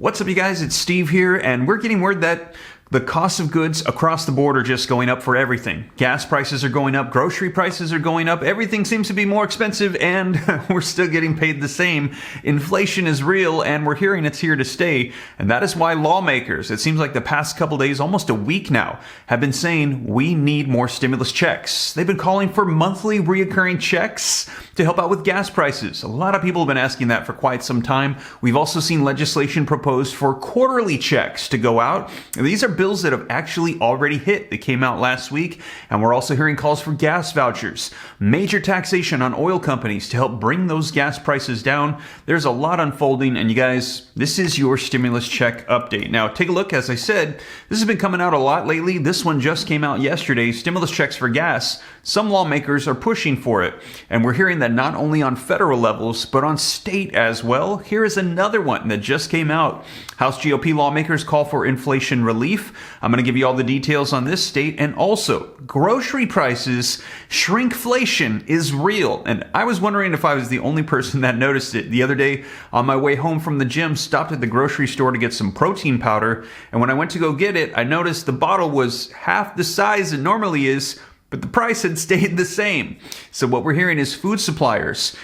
What's up, you guys? It's Steve here, and we're getting word that the cost of goods across the board are just going up for everything. Gas prices are going up, grocery prices are going up, everything seems to be more expensive, and we're still getting paid the same. Inflation is real, and we're hearing it's here to stay, and that is why lawmakers, it seems like the past couple days, almost a week now, have been saying we need more stimulus checks. They've been calling for monthly reoccurring checks to help out with gas prices. A lot of people have been asking that for quite some time. We've also seen legislation proposed for quarterly checks to go out. And these are bills that have actually already hit. They came out last week, and we're also hearing calls for gas vouchers, major taxation on oil companies to help bring those gas prices down. There's a lot unfolding, and you guys, this is your stimulus check update. Now, take a look. As I said, this has been coming out a lot lately. This one just came out yesterday, stimulus checks for gas. Some lawmakers are pushing for it, and we're hearing that not only on federal levels, but on state as well. Here is another one that just came out. House GOP lawmakers call for inflation relief. I'm going to give you all the details on this state, and also grocery prices. Shrinkflation is real, and I was wondering if I was the only person that noticed it. The other day on my way home from the gym, stopped at the grocery store to get some protein powder, and when I went to go get it, I noticed the bottle was half the size it normally is, but the price had stayed the same. So what we're hearing is food suppliers,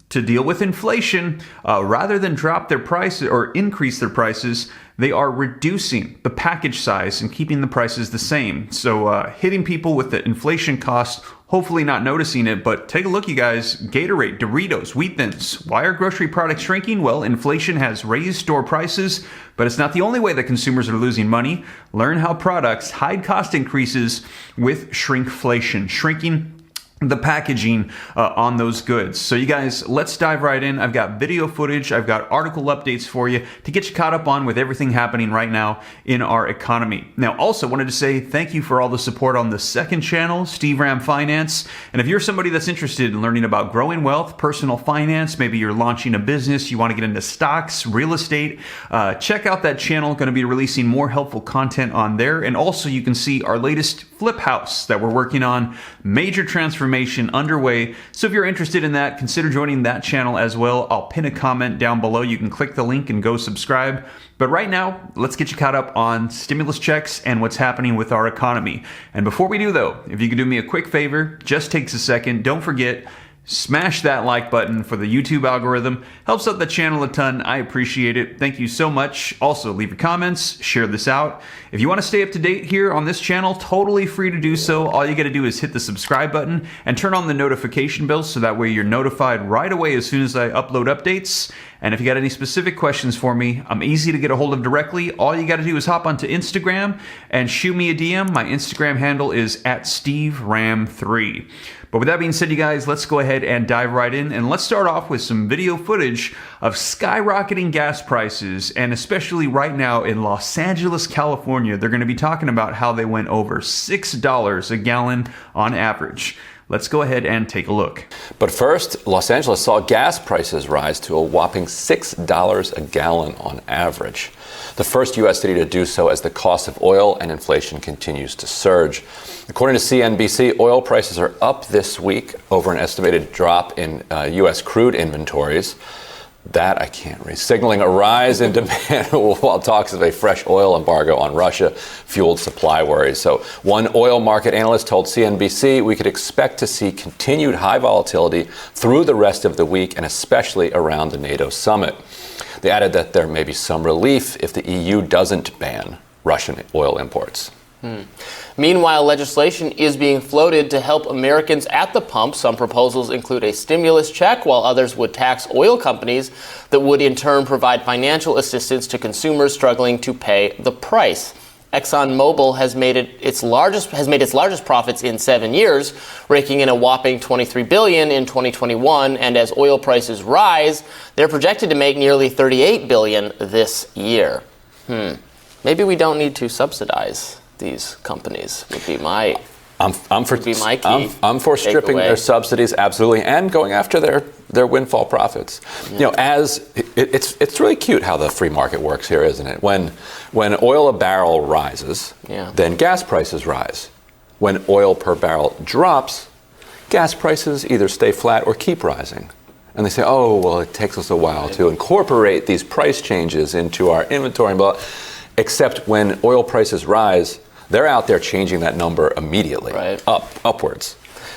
to deal with inflation, rather than drop their prices or increase their prices, they are reducing the package size and keeping the prices the same. So hitting people with the inflation cost, hopefully not noticing it, but take a look, you guys. Gatorade, Doritos, Wheat Thins. Why are grocery products shrinking? Well, inflation has raised store prices, but it's not the only way that consumers are losing money. Learn how products hide cost increases with shrinkflation, shrinking the packaging on those goods. So you guys, let's dive right in. I've got video footage, I've got article updates for you to get you caught up on with everything happening right now in our economy. Now, also wanted to say thank you for all the support on the second channel, Steve Ram Finance. And if you're somebody that's interested in learning about growing wealth, personal finance, maybe you're launching a business, you want to get into stocks, real estate, check out that channel. Going to be releasing more helpful content on there. And also you can see our latest flip house that we're working on, major transformation underway. So if you're interested in that, consider joining that channel as well. I'll pin a comment down below. You can click the link and go subscribe. But right now, let's get you caught up on stimulus checks and what's happening with our economy. And before we do though, if you could do me a quick favor, just takes a second. Don't forget, smash that like button for the YouTube algorithm. Helps out the channel a ton. I appreciate it. Thank you so much. Also, leave your comments, share this out. If you want to stay up to date here on this channel, totally free to do so. All you got to do is hit the subscribe button and turn on the notification bell so that way you're notified right away as soon as I upload updates. And if you got any specific questions for me, I'm easy to get a hold of directly. All you got to do is hop onto Instagram and shoot me a DM. My Instagram handle is @SteveRam3. But with that being said, you guys, let's go ahead and dive right in. And let's start off with some video footage of skyrocketing gas prices. And especially right now in Los Angeles, California, they're going to be talking about how they went over $6 a gallon on average. Let's go ahead and take a look. But first, Los Angeles saw gas prices rise to a whopping $6 a gallon on average. The first U.S. city to do so as the cost of oil and inflation continues to surge. According to CNBC, oil prices are up this week over an estimated drop in U.S. crude inventories. That I can't read. Signaling a rise in demand while talks of a fresh oil embargo on Russia fueled supply worries. So one oil market analyst told CNBC we could expect to see continued high volatility through the rest of the week and especially around the NATO summit. They added that there may be some relief if the EU doesn't ban Russian oil imports. Meanwhile, legislation is being floated to help Americans at the pump. Some proposals include a stimulus check, while others would tax oil companies that would in turn provide financial assistance to consumers struggling to pay the price. ExxonMobil has made its largest profits in 7 years, raking in a whopping $23 billion in 2021. And as oil prices rise, they're projected to make nearly $38 billion this year. Maybe we don't need to subsidize these companies. Would be my key. I'm for stripping their subsidies, absolutely, and going after their windfall profits. You know, as it's really cute how the free market works here, isn't it? When oil a barrel rises, then gas prices rise. When oil per barrel drops, gas prices either stay flat or keep rising. And they say, oh, well, it takes us a while to incorporate these price changes into our inventory and blah. Except when oil prices rise, they're out there changing that number immediately, upwards.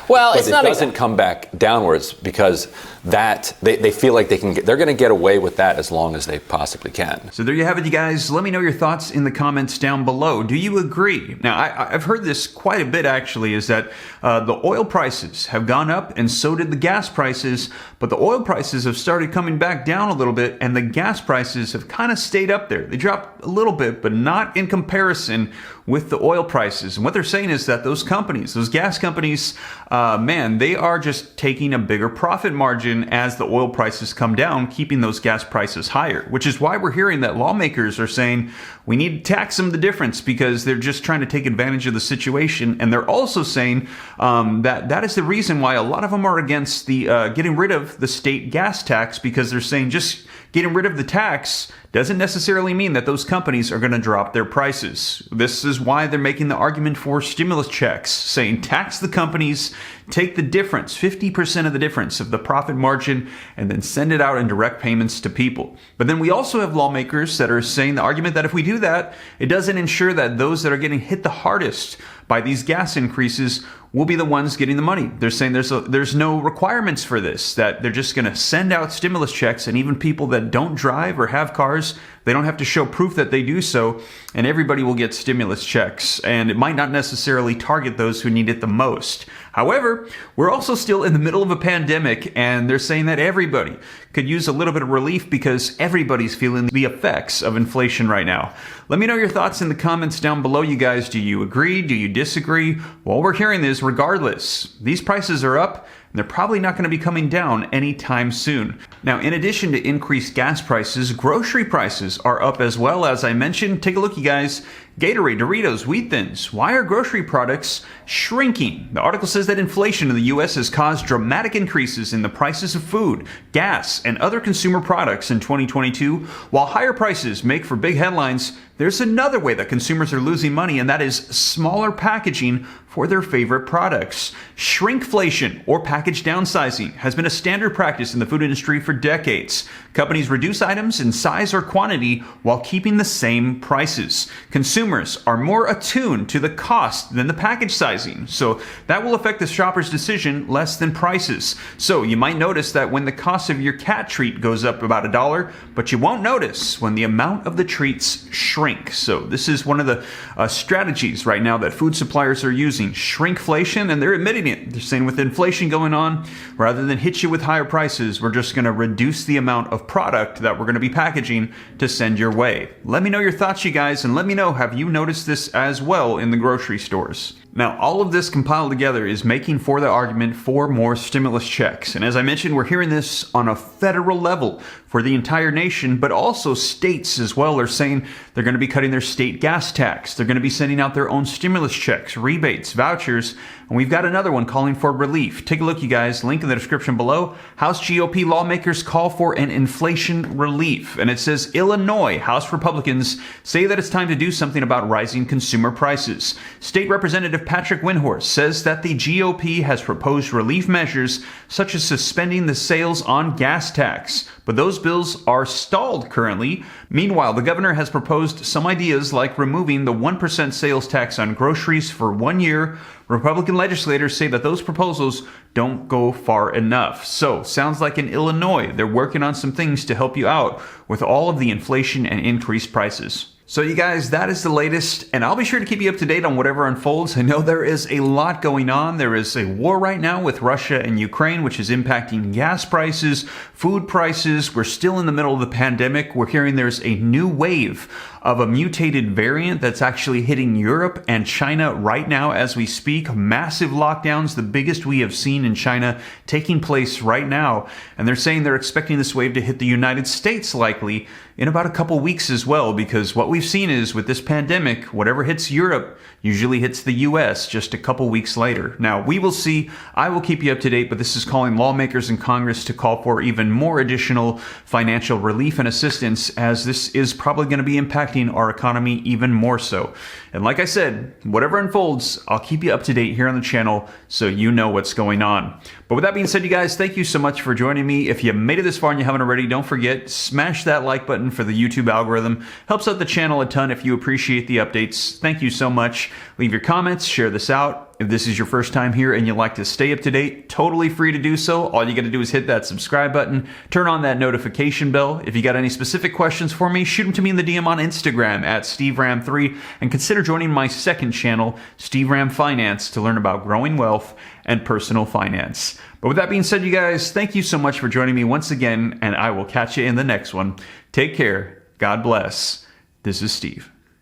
Well, but it's not. It doesn't come back downwards because they feel like they're going to get away with that as long as they possibly can. So there you have it, you guys. Let me know your thoughts in the comments down below. Do you agree? Now, I've heard this quite a bit, actually, is that the oil prices have gone up and so did the gas prices, but the oil prices have started coming back down a little bit and the gas prices have kind of stayed up there. They dropped a little bit, but not in comparison with the oil prices. And what they're saying is that those companies, those gas companies, they are just taking a bigger profit margin as the oil prices come down, keeping those gas prices higher, which is why we're hearing that lawmakers are saying we need to tax them the difference because they're just trying to take advantage of the situation. And they're also saying that is the reason why a lot of them are against the getting rid of the state gas tax, because they're saying just getting rid of the tax doesn't necessarily mean that those companies are going to drop their prices. This is why they're making the argument for stimulus checks, saying tax the companies, take the difference, 50% of the difference of the profit margin, and then send it out in direct payments to people. But then we also have lawmakers that are saying the argument that if we do that, it doesn't ensure that those that are getting hit the hardest by these gas increases will be the ones getting the money. They're saying there's no requirements for this, that they're just going to send out stimulus checks, and even people that don't drive or have cars, they don't have to show proof that they do so, and everybody will get stimulus checks. And it might not necessarily target those who need it the most. However, we're also still in the middle of a pandemic, and they're saying that everybody could use a little bit of relief because everybody's feeling the effects of inflation right now. Let me know your thoughts in the comments down below, you guys. Do you agree? Do you disagree? Well, we're hearing this regardless. These prices are up, and they're probably not going to be coming down anytime soon. Now, in addition to increased gas prices, grocery prices are up as well. As I mentioned, take a look, you guys. Gatorade, Doritos, Wheat Thins. Why are grocery products shrinking? The article says that inflation in the U.S. has caused dramatic increases in the prices of food, gas, and other consumer products in 2022. While higher prices make for big headlines, there's another way that consumers are losing money, and that is smaller packaging for their favorite products. Shrinkflation, or package downsizing, has been a standard practice in the food industry for decades. Companies reduce items in size or quantity while keeping the same prices. Consumers are more attuned to the cost than the package sizing, so that will affect the shopper's decision less than prices. So you might notice that when the cost of your cat treat goes up about $1, but you won't notice when the amount of the treats shrink. So this is one of the strategies right now that food suppliers are using, shrinkflation, and they're admitting it. They're saying with inflation going on, rather than hit you with higher prices, we're just going to reduce the amount of product that we're going to be packaging to send your way. Let me know your thoughts, you guys, and let me know, have you noticed this as well in the grocery stores? Now, all of this compiled together is making for the argument for more stimulus checks. And as I mentioned, we're hearing this on a federal level for the entire nation, but also states as well are saying they're going to be cutting their state gas tax. They're going to be sending out their own stimulus checks, rebates, vouchers, and we've got another one calling for relief. Take a look, you guys. Link in the description below. House GOP lawmakers call for an inflation relief. And it says Illinois House Republicans say that it's time to do something about rising consumer prices. State Representative Patrick Windhorst says that the GOP has proposed relief measures such as suspending the sales on gas tax, but those bills are stalled currently. Meanwhile, the governor has proposed some ideas like removing the 1% sales tax on groceries for 1 year. Republican legislators say that those proposals don't go far enough. So, sounds like in Illinois, they're working on some things to help you out with all of the inflation and increased prices. So you guys, that is the latest, and I'll be sure to keep you up to date on whatever unfolds. I know there is a lot going on. There is a war right now with Russia and Ukraine, which is impacting gas prices, food prices. We're still in the middle of the pandemic. We're hearing there's a new wave of a mutated variant that's actually hitting Europe and China right now as we speak. Massive lockdowns, the biggest we have seen in China, taking place right now. And they're saying they're expecting this wave to hit the United States likely in about a couple weeks as well, because what we we've seen is with this pandemic, whatever hits Europe usually hits the US just a couple weeks later. Now, we will see. I will keep you up to date, but this is calling lawmakers in Congress to call for even more additional financial relief and assistance, as this is probably going to be impacting our economy even more so. And like I said, whatever unfolds, I'll keep you up to date here on the channel so you know what's going on. But with that being said, you guys, thank you so much for joining me. If you made it this far and you haven't already, don't forget, smash that like button for the YouTube algorithm. Helps out the channel a ton if you appreciate the updates. Thank you so much. Leave your comments, share this out. If this is your first time here and you'd like to stay up to date, totally free to do so. All you got to do is hit that subscribe button, turn on that notification bell. If you got any specific questions for me, shoot them to me in the DM on Instagram at SteveRam3, and consider joining my second channel, Steve Ram Finance, to learn about growing wealth and personal finance. But with that being said, you guys, thank you so much for joining me once again, and I will catch you in the next one. Take care. God bless. This is Steve.